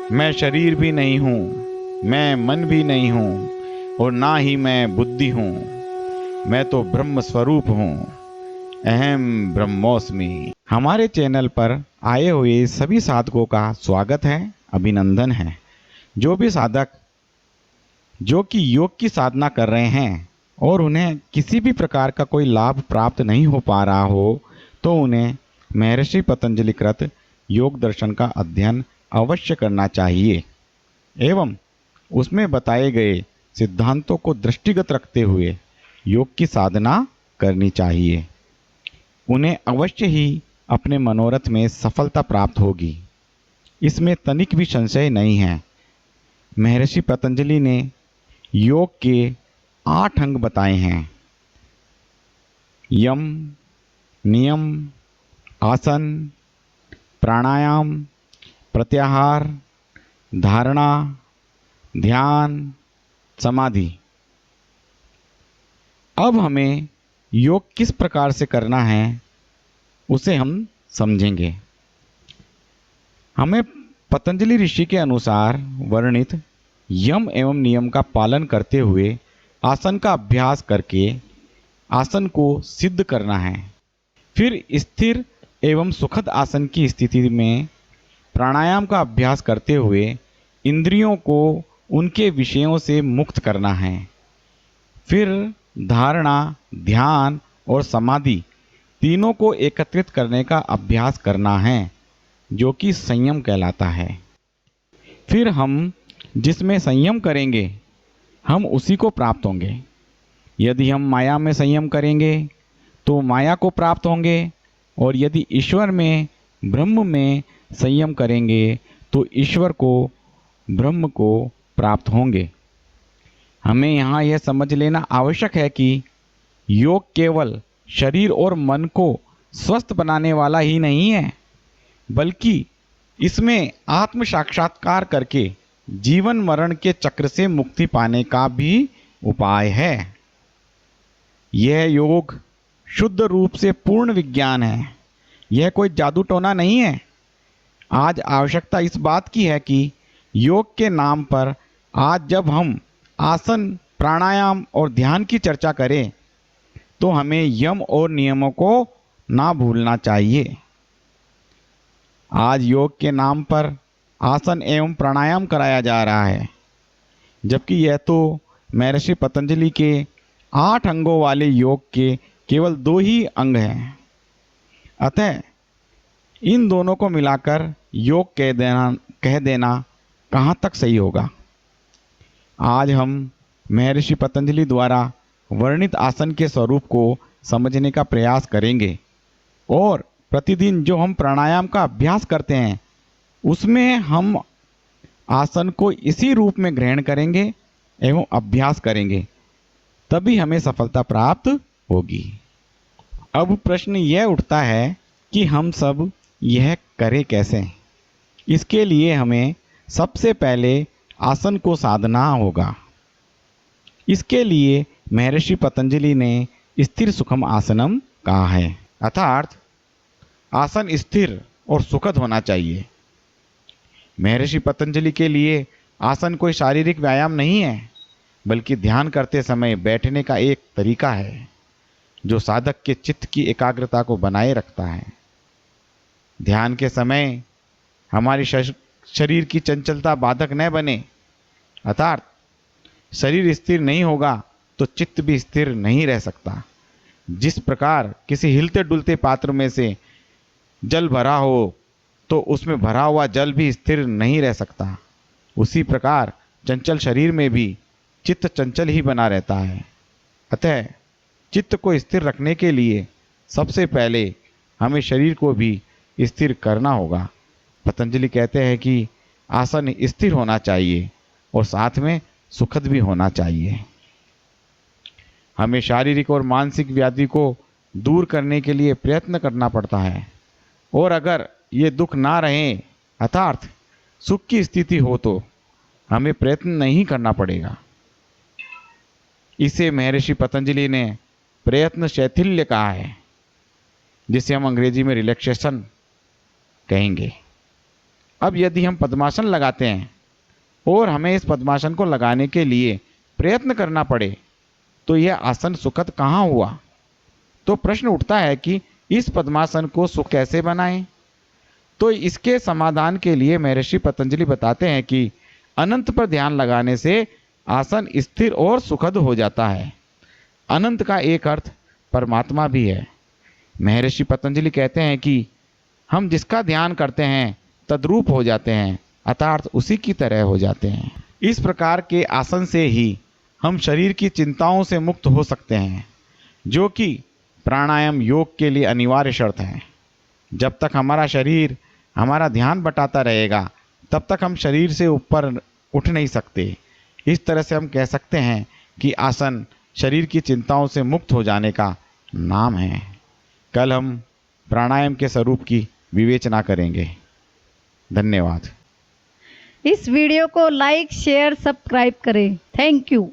मैं शरीर भी नहीं हूँ, मैं मन भी नहीं हूँ और ना ही मैं बुद्धि हूँ। मैं तो ब्रह्म स्वरूप हूँ। अहम ब्रह्मोस्मि। हमारे चैनल पर आए हुए सभी साधकों का स्वागत है, अभिनंदन है। जो भी साधक जो कि योग की साधना कर रहे हैं और उन्हें किसी भी प्रकार का कोई लाभ प्राप्त नहीं हो पा रहा हो, तो उन्हें महर्षि पतंजलि कृत योग दर्शन का अध्ययन अवश्य करना चाहिए एवं उसमें बताए गए सिद्धांतों को दृष्टिगत रखते हुए योग की साधना करनी चाहिए। उन्हें अवश्य ही अपने मनोरथ में सफलता प्राप्त होगी, इसमें तनिक भी संशय नहीं है। महर्षि पतंजलि ने योग के 8 अंग बताए हैं। यम, नियम, आसन, प्राणायाम, प्रत्याहार, धारणा, ध्यान, समाधि। अब हमें योग किस प्रकार से करना है उसे हम समझेंगे। हमें पतंजलि ऋषि के अनुसार वर्णित यम एवं नियम का पालन करते हुए आसन का अभ्यास करके आसन को सिद्ध करना है। फिर स्थिर एवं सुखद आसन की स्थिति में प्राणायाम का अभ्यास करते हुए इंद्रियों को उनके विषयों से मुक्त करना है। फिर धारणा, ध्यान और समाधि तीनों को एकत्रित करने का अभ्यास करना है, जो कि संयम कहलाता है। फिर हम जिसमें संयम करेंगे हम उसी को प्राप्त होंगे। यदि हम माया में संयम करेंगे तो माया को प्राप्त होंगे, और यदि ईश्वर में, ब्रह्म में संयम करेंगे तो ईश्वर को, ब्रह्म को प्राप्त होंगे। हमें यहाँ यह समझ लेना आवश्यक है कि योग केवल शरीर और मन को स्वस्थ बनाने वाला ही नहीं है, बल्कि इसमें आत्म साक्षात्कार करके जीवन मरण के चक्र से मुक्ति पाने का भी उपाय है। यह योग शुद्ध रूप से पूर्ण विज्ञान है, यह कोई जादू टोना नहीं है। आज आवश्यकता इस बात की है कि योग के नाम पर आज जब हम आसन, प्राणायाम और ध्यान की चर्चा करें तो हमें यम और नियमों को ना भूलना चाहिए। आज योग के नाम पर आसन एवं प्राणायाम कराया जा रहा है, जबकि यह तो महर्षि पतंजलि के 8 अंगों वाले योग के केवल 2 ही अंग हैं। अतः इन दोनों को मिलाकर योग कह देना कहाँ तक सही होगा। आज हम महर्षि पतंजलि द्वारा वर्णित आसन के स्वरूप को समझने का प्रयास करेंगे, और प्रतिदिन जो हम प्राणायाम का अभ्यास करते हैं उसमें हम आसन को इसी रूप में ग्रहण करेंगे एवं अभ्यास करेंगे, तभी हमें सफलता प्राप्त होगी। अब प्रश्न यह उठता है कि हम सब यह करें कैसे। इसके लिए हमें सबसे पहले आसन को साधना होगा। इसके लिए महर्षि पतंजलि ने स्थिर सुखम आसनम कहा है, अर्थात आसन स्थिर और सुखद होना चाहिए। महर्षि पतंजलि के लिए आसन कोई शारीरिक व्यायाम नहीं है, बल्कि ध्यान करते समय बैठने का एक तरीका है जो साधक के चित्त की एकाग्रता को बनाए रखता है। ध्यान के समय हमारी शरीर की चंचलता बाधक न बने, अर्थात शरीर स्थिर नहीं होगा तो चित्त भी स्थिर नहीं रह सकता। जिस प्रकार किसी हिलते डुलते पात्र में से जल भरा हो तो उसमें भरा हुआ जल भी स्थिर नहीं रह सकता, उसी प्रकार चंचल शरीर में भी चित्त चंचल ही बना रहता है। अतः चित्त को स्थिर रखने के लिए सबसे पहले हमें शरीर को भी स्थिर करना होगा। पतंजलि कहते हैं कि आसन स्थिर होना चाहिए और साथ में सुखद भी होना चाहिए। हमें शारीरिक और मानसिक व्याधि को दूर करने के लिए प्रयत्न करना पड़ता है, और अगर ये दुख ना रहे अर्थात सुख की स्थिति हो तो हमें प्रयत्न नहीं करना पड़ेगा। इसे महर्षि पतंजलि ने प्रयत्न शैथिल्य कहा है, जिसे हम अंग्रेजी में रिलैक्सेशन कहेंगे। अब यदि हम पद्मासन लगाते हैं और हमें इस पद्मासन को लगाने के लिए प्रयत्न करना पड़े तो यह आसन सुखद कहाँ हुआ। तो प्रश्न उठता है कि इस पद्मासन को सुख कैसे बनाएं। तो इसके समाधान के लिए महर्षि पतंजलि बताते हैं कि अनंत पर ध्यान लगाने से आसन स्थिर और सुखद हो जाता है। अनंत का एक अर्थ परमात्मा भी है। महर्षि पतंजलि कहते हैं कि हम जिसका ध्यान करते हैं तद्रूप हो जाते हैं, अर्थात उसी की तरह हो जाते हैं। इस प्रकार के आसन से ही हम शरीर की चिंताओं से मुक्त हो सकते हैं, जो कि प्राणायाम योग के लिए अनिवार्य शर्त है। जब तक हमारा शरीर हमारा ध्यान बटाता रहेगा तब तक हम शरीर से ऊपर उठ नहीं सकते। इस तरह से हम कह सकते हैं कि आसन शरीर की चिंताओं से मुक्त हो जाने का नाम है। कल हम प्राणायाम के स्वरूप की विवेचना करेंगे। धन्यवाद। इस वीडियो को लाइक शेयर सब्सक्राइब करें। Thank you.